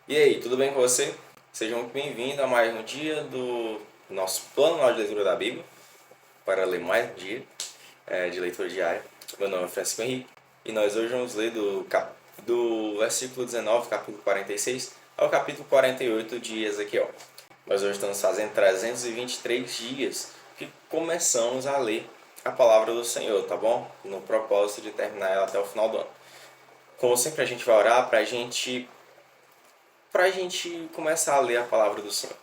E aí, tudo bem com você? Seja muito bem-vindo a mais um dia do nosso plano de leitura da Bíblia, para ler mais um dia de leitura diária. Meu nome é Francisco Henrique e nós hoje vamos ler do versículo 19, capítulo 46, ao capítulo 48 de Ezequiel. Nós hoje estamos fazendo 323 dias que começamos a ler a palavra do Senhor, tá bom? No propósito de terminar ela até o final do ano. Como sempre, a gente vai orar para a gente começar a ler a palavra do Senhor.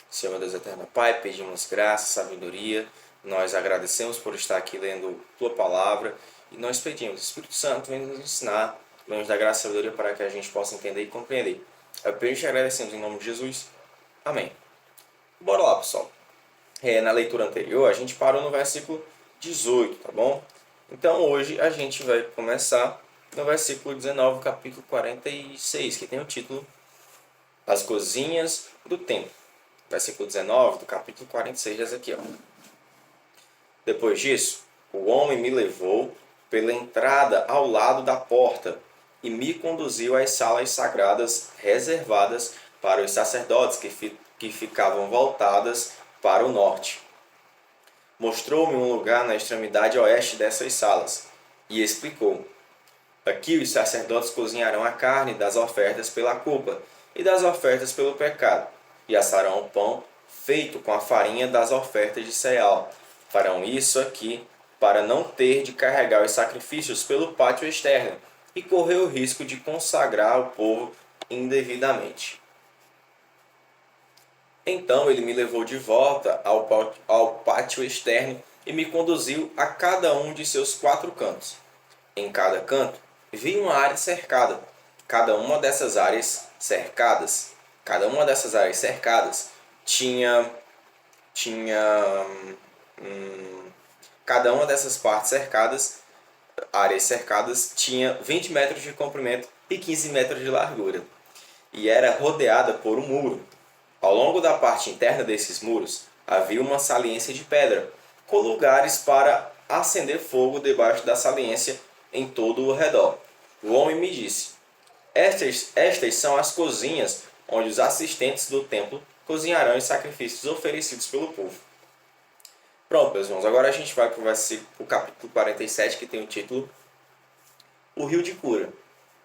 Senhor Deus eterno Pai, pedimos graça, sabedoria, nós agradecemos por estar aqui lendo Tua palavra e nós pedimos, Espírito Santo, vem nos ensinar, vem nos dar graça e sabedoria para que a gente possa entender e compreender. Eu pedimos e agradecemos em nome de Jesus. Amém. Bora lá, pessoal. Na leitura anterior, a gente parou no versículo 18, tá bom? Então hoje a gente vai começar no versículo 19, capítulo 46, que tem o título As Cozinhas do Templo. Versículo 19 do capítulo 46 de Ezequiel. Depois disso, o homem me levou pela entrada ao lado da porta e me conduziu às salas sagradas reservadas para os sacerdotes que ficavam voltadas para o norte. Mostrou-me um lugar na extremidade oeste dessas salas e explicou: aqui os sacerdotes cozinharão a carne das ofertas pela culpa e das ofertas pelo pecado, e assarão o pão feito com a farinha das ofertas de cereal. Farão isso aqui para não ter de carregar os sacrifícios pelo pátio externo e correr o risco de consagrar o povo indevidamente. Então ele me levou de volta ao pátio externo e me conduziu a cada um de seus 4 cantos. Em cada canto vi uma área cercada. Cada uma dessas áreas cercadas tinha cada uma dessas áreas cercadas tinha 20 metros de comprimento e 15 metros de largura, e era rodeada por um muro. Ao longo da parte interna desses muros havia uma saliência de pedra, com lugares para acender fogo debaixo da saliência em todo o redor. O homem me disse: Estas são as cozinhas onde os assistentes do templo cozinharão os sacrifícios oferecidos pelo povo. Pronto, meus irmãos, agora a gente vai para o capítulo 47, que tem o título O Rio de Cura.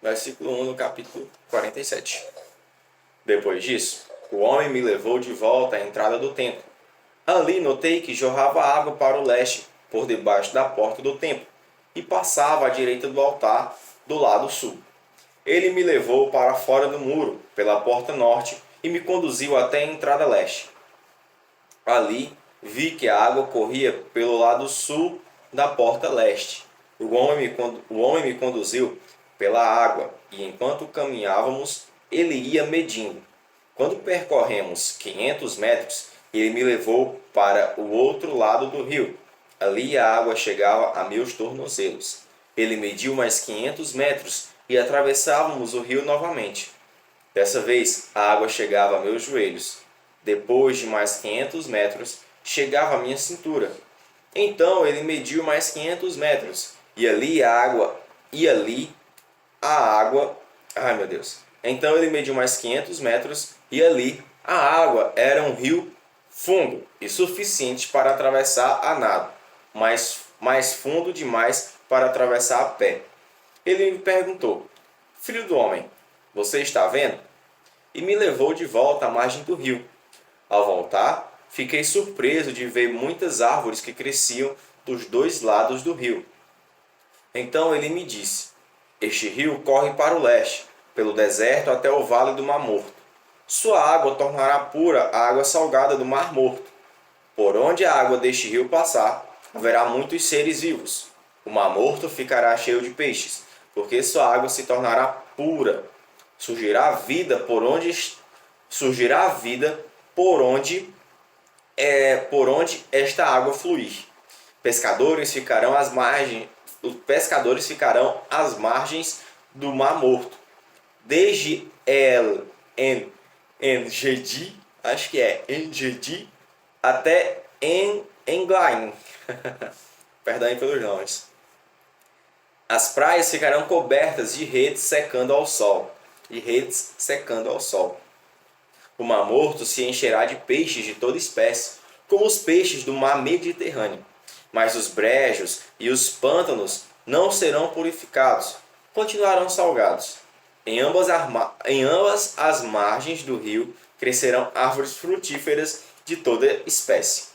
Versículo 1 do capítulo 47. Depois disso, o homem me levou de volta à entrada do templo. Ali notei que jorrava água para o leste, por debaixo da porta do templo, e passava à direita do altar, do lado sul. Ele me levou para fora do muro, pela porta norte, e me conduziu até a entrada leste. Ali vi que a água corria pelo lado sul da porta leste. O homem me conduziu pela água, e enquanto caminhávamos, ele ia medindo. Quando percorremos 500 metros, ele me levou para o outro lado do rio. Ali a água chegava a meus tornozelos. Ele mediu mais 500 metros e atravessávamos o rio novamente. Dessa vez, a água chegava a meus joelhos. Depois de mais 500 metros, chegava à minha cintura. Então ele mediu mais 500 metros, e ali a água... Ai, meu Deus. Então ele mediu mais 500 metros, e ali a água era um rio fundo e suficiente para atravessar a nado, mas mais fundo demais para atravessar a pé. Ele me perguntou: Filho do homem, você está vendo? E me levou de volta à margem do rio. Ao voltar, fiquei surpreso de ver muitas árvores que cresciam dos 2 lados do rio. Então ele me disse: este rio corre para o leste, pelo deserto até o vale do Mar Morto. Sua água tornará pura a água salgada do Mar Morto. Por onde a água deste rio passar, haverá muitos seres vivos. O Mar Morto ficará cheio de peixes, porque sua água se tornará pura. Surgirá a vida por onde esta água fluir. Os pescadores ficarão às margens do Mar Morto, desde En-Gedi, acho que é En-Gedi, até Englaim. Perdão pelos nomes. As praias ficarão cobertas de redes secando ao sol. e redes secando ao sol. O Mar Morto se encherá de peixes de toda espécie, como os peixes do mar Mediterrâneo. Mas os brejos e os pântanos não serão purificados, continuarão salgados. Em ambas as margens do rio crescerão árvores frutíferas de toda espécie.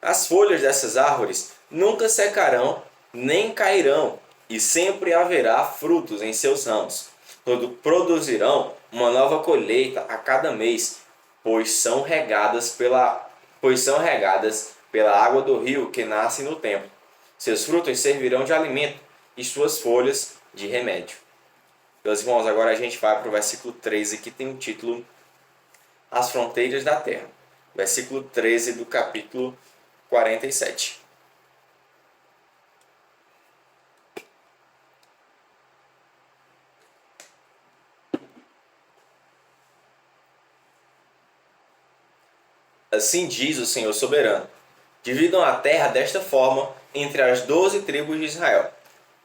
As folhas dessas árvores nunca secarão nem cairão, e sempre haverá frutos em seus ramos. Produzirão uma nova colheita a cada mês, pois são regadas pela água do rio que nasce no templo. Seus frutos servirão de alimento e suas folhas de remédio. Meus irmãos, agora a gente vai para o versículo 13, que tem o título As Fronteiras da Terra. Versículo 13 do capítulo 47. Assim diz o Senhor soberano: dividam a terra desta forma entre as 12 tribos de Israel.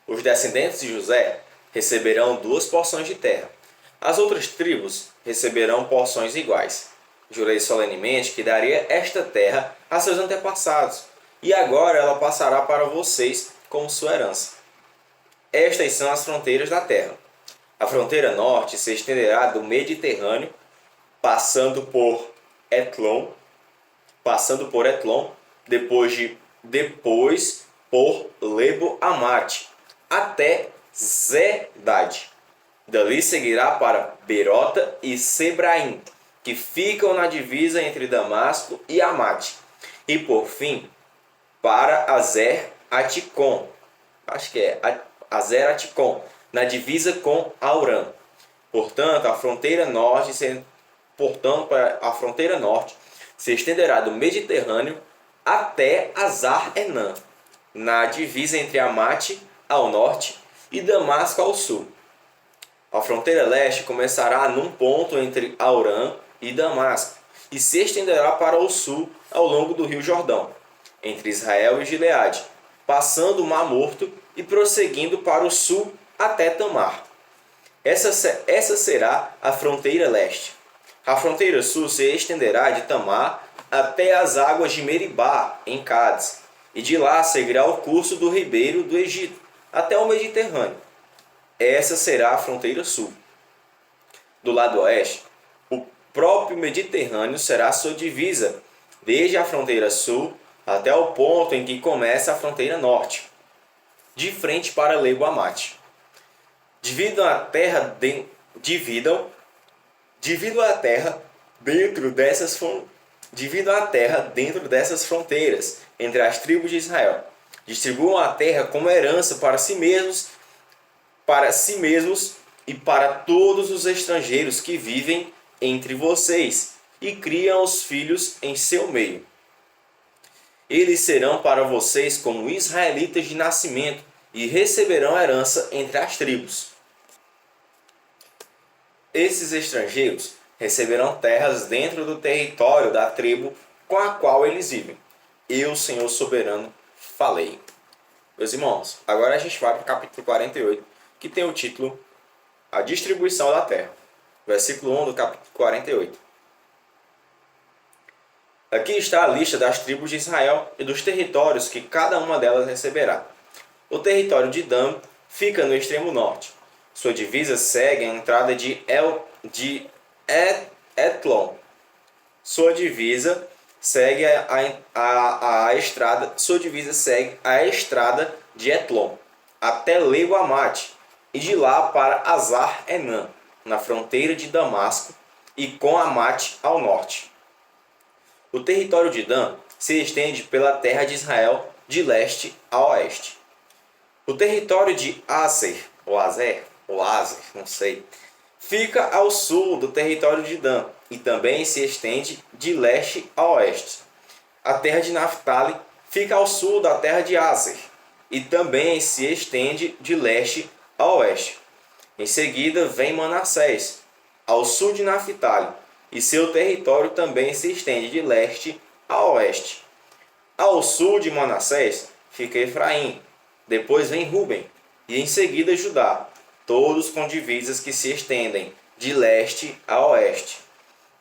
Os descendentes de José receberão 2 porções de terra. As outras tribos receberão porções iguais. Jurei solenemente que daria esta terra a seus antepassados, e agora ela passará para vocês como sua herança. Estas são as fronteiras da terra. A fronteira norte se estenderá do Mediterrâneo, passando por Etlon, depois por Lebo Amate, até Zedade. Dali seguirá para Berota e Sebraim, que ficam na divisa entre Damasco e Amate, e por fim para Azer Aticom, Azer Aticom, na divisa com Aurã. Portanto, a fronteira norte se estenderá do Mediterrâneo até Azar-Enã, na divisa entre Amate ao norte e Damasco ao sul. A fronteira leste começará num ponto entre Aurã e Damasco e se estenderá para o sul ao longo do rio Jordão, entre Israel e Gileade, passando o Mar Morto e prosseguindo para o sul até Tamar. Essa será a fronteira leste. A fronteira sul se estenderá de Tamar até as águas de Meribá, em Cádiz, e de lá seguirá o curso do ribeiro do Egito, até o Mediterrâneo. Essa será a fronteira sul. Do lado oeste, o próprio Mediterrâneo será sua divisa, desde a fronteira sul até o ponto em que começa a fronteira norte, de frente para Lebo Amate. Dividam a terra dentro dessas fronteiras entre as tribos de Israel. Distribuam a terra como herança para si mesmos e para todos os estrangeiros que vivem entre vocês e criam os filhos em seu meio. Eles serão para vocês como israelitas de nascimento e receberão herança entre as tribos. Esses estrangeiros receberão terras dentro do território da tribo com a qual eles vivem. Eu, Senhor soberano, falei. Meus irmãos, agora a gente vai para o capítulo 48, que tem o título A Distribuição da Terra. Versículo 1 do capítulo 48. Aqui está a lista das tribos de Israel e dos territórios que cada uma delas receberá. O território de Dan fica no extremo norte. Sua divisa segue a entrada de Etlon. Sua divisa segue a estrada de Etlon até Lebo Amate e de lá para Azar-Enã, na fronteira de Damasco e com Amate ao norte. O território de Dan se estende pela terra de Israel de leste a oeste. O território de Azer, não sei, fica ao sul do território de Dan e também se estende de leste a oeste. A terra de Naphtali fica ao sul da terra de Azer e também se estende de leste a oeste. Em seguida vem Manassés, ao sul de Naphtali, e seu território também se estende de leste a oeste. Ao sul de Manassés fica Efraim, depois vem Ruben, e em seguida Judá. todos com divisas que se estendem de leste a oeste.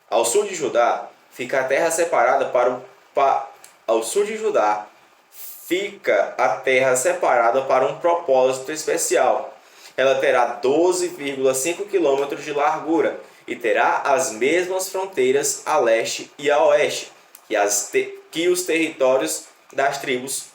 Ao sul de Judá fica a terra separada ao sul de Judá fica a terra separada para um propósito especial. Ela terá 12,5 km de largura e terá as mesmas fronteiras a leste e a oeste que os territórios das tribos.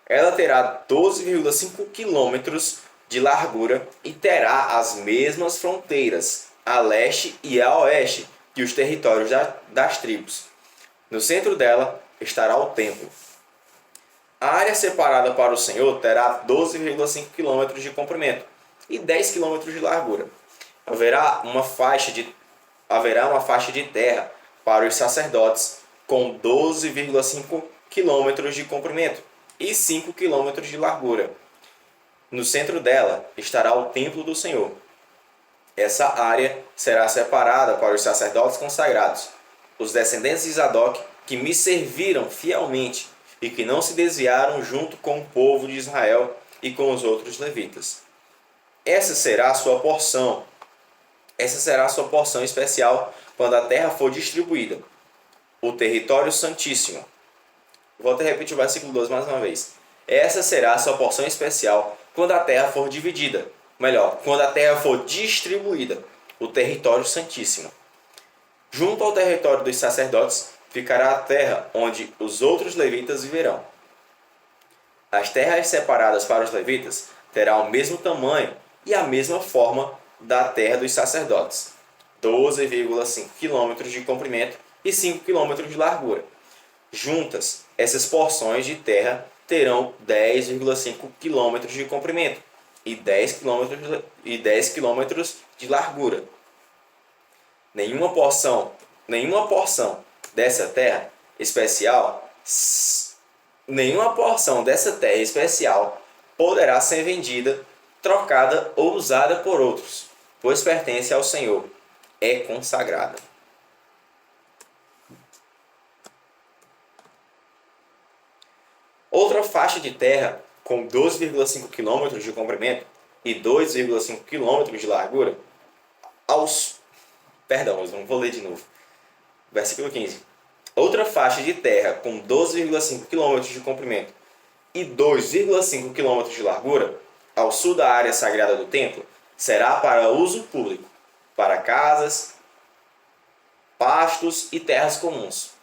Ela terá 12,5 km de largura e terá as mesmas fronteiras a leste e a oeste que os territórios das tribos. No centro dela estará o templo. A área separada para o Senhor terá 12,5 km de comprimento e 10 km de largura. Haverá uma faixa de terra para os sacerdotes com 12,5 km de comprimento e 5 km de largura. No centro dela estará o templo do Senhor. Essa área será separada para os sacerdotes consagrados, os descendentes de Zadok que me serviram fielmente e que não se desviaram junto com o povo de Israel e com os outros levitas. Essa será a sua porção especial quando a terra for distribuída. O território santíssimo. Volto a repetir o versículo 12 mais uma vez. Essa será a sua porção especial quando a terra for dividida. Quando a terra for distribuída. O território santíssimo. Junto ao território dos sacerdotes ficará a terra onde os outros levitas viverão. As terras separadas para os levitas terão o mesmo tamanho e a mesma forma da terra dos sacerdotes, 12,5 km de comprimento e 5 km de largura. Juntas, essas porções de terra terão 10,5 km de comprimento e 10 km de largura. Nenhuma porção dessa terra especial poderá ser vendida, trocada ou usada por outros, pois pertence ao Senhor, é consagrada. Outra faixa de terra com 12,5 km de comprimento e 2,5 km de largura eu vou ler de novo. Versículo 15. Outra faixa de terra com 12,5 km de comprimento e 2,5 km de largura, ao sul da área sagrada do templo, será para uso público, para casas, pastos e terras comuns.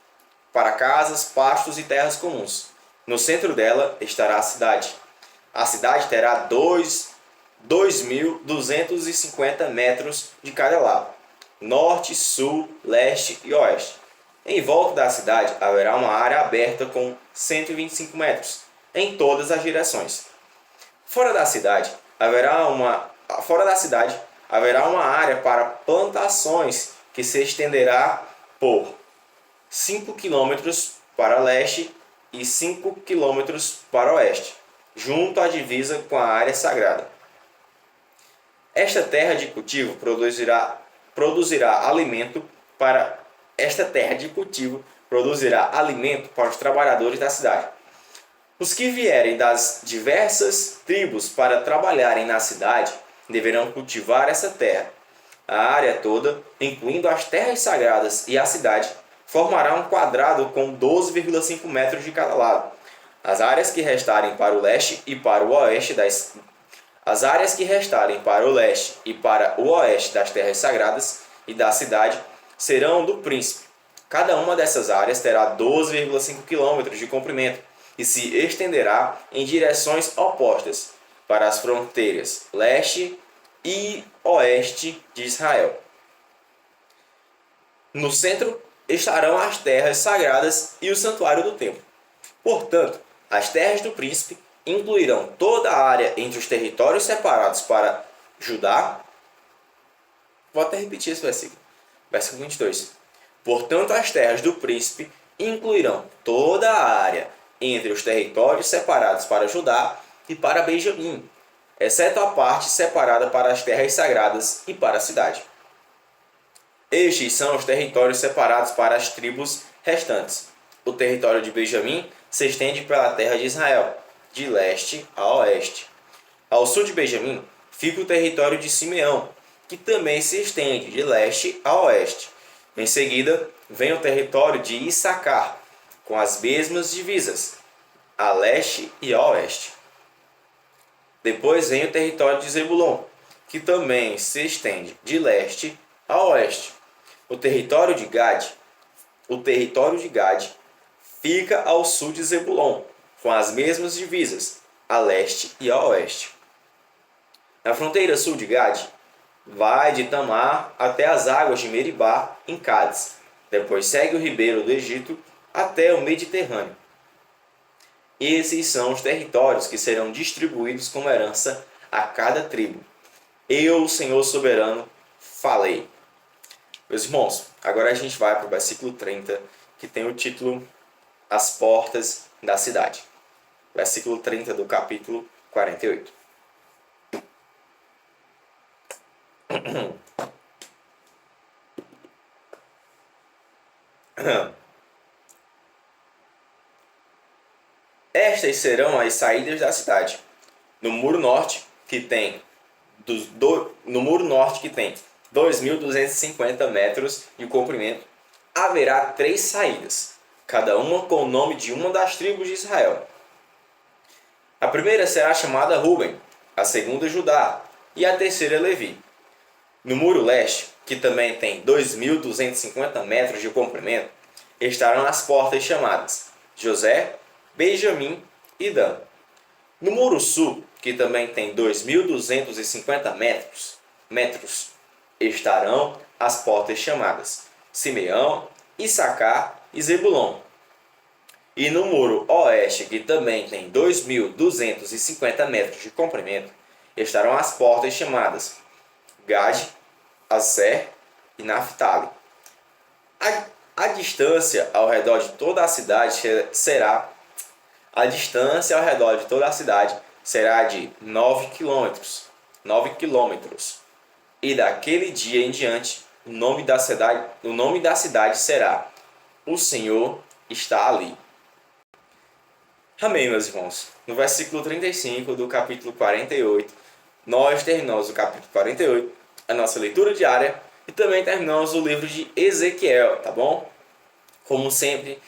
No centro dela estará a cidade. A cidade terá 2.250 metros de cada lado, norte, sul, leste e oeste. Em volta da cidade haverá uma área aberta com 125 metros, em todas as direções. Fora da cidade haverá uma área para plantações que se estenderá por 5 km para leste e 5 km para oeste, junto à divisa com a área sagrada. Esta terra de cultivo produzirá alimento para os trabalhadores da cidade. Os que vierem das diversas tribos para trabalharem na cidade deverão cultivar essa terra. A área toda, incluindo as terras sagradas e a cidade, formará um quadrado com 12,5 metros de cada lado. As áreas que restarem para o leste e para o oeste das terras sagradas e da cidade serão do príncipe. Cada uma dessas áreas terá 12,5 km de comprimento e se estenderá em direções opostas para as fronteiras leste e oeste de Israel. No centro estarão as terras sagradas e o santuário do templo. Portanto, as terras do príncipe incluirão toda a área entre os territórios separados para Judá. Vou até repetir esse versículo. Versículo 22. Portanto, as terras do príncipe incluirão toda a área entre os territórios separados para Judá e para Benjamim, exceto a parte separada para as terras sagradas e para a cidade. Estes são os territórios separados para as tribos restantes. O território de Benjamim se estende pela terra de Israel, de leste a oeste. Ao sul de Benjamim fica o território de Simeão, que também se estende de leste a oeste. Em seguida, vem o território de Issacar, com as mesmas divisas, a leste e a oeste. Depois vem o território de Zebulon, que também se estende de leste a oeste. O território de Gade fica ao sul de Zebulon, com as mesmas divisas, a leste e a oeste. Na fronteira sul de Gade, vai de Tamar até as águas de Meribá, em Cádiz. Depois segue o ribeiro do Egito até o Mediterrâneo. Esses são os territórios que serão distribuídos como herança a cada tribo. Eu, o Senhor soberano, falei. Meus irmãos, agora a gente vai para o versículo 30, que tem o título As Portas da Cidade. Versículo 30 do capítulo 48. Estas serão as saídas da cidade. No muro norte, que tem 2.250 metros de comprimento, haverá 3 saídas, cada uma com o nome de uma das tribos de Israel. A primeira será chamada Ruben, a segunda Judá e a terceira Levi. No muro leste, que também tem 2.250 metros de comprimento, estarão as portas chamadas José, Benjamim e Dan. No muro sul, que também tem 2.250 metros, estarão as portas chamadas Simeão, Issacar e Zebulon. E no muro oeste, que também tem 2.250 metros de comprimento, estarão as portas chamadas Gade, Aser e Naphtali. A distância ao redor de toda a cidade será de 9 quilômetros. E daquele dia em diante, o nome da cidade será O Senhor está ali. Amém, meus irmãos. No versículo 35 do capítulo 48, nós terminamos o capítulo 48, a nossa leitura diária, e também terminamos o livro de Ezequiel, tá bom? Como sempre,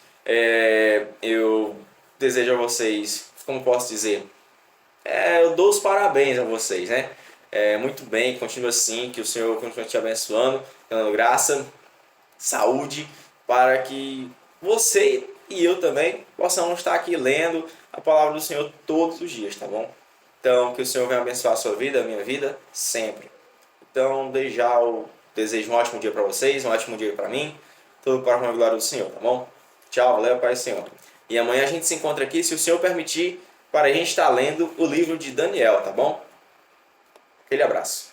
eu desejo a vocês, como posso dizer, eu dou os parabéns a vocês, né? Muito bem, continua assim, que o Senhor continue te abençoando, dando graça, saúde, para que você e eu também possamos estar aqui lendo a palavra do Senhor todos os dias, tá bom? Então, que o Senhor venha abençoar a sua vida, a minha vida, sempre. Então, desde já eu desejo um ótimo dia para vocês, um ótimo dia para mim, tudo para a honra e glória do Senhor, tá bom? Tchau, valeu, Pai Senhor. E amanhã a gente se encontra aqui, se o Senhor permitir, para a gente estar lendo o livro de Daniel, tá bom? Aquele abraço.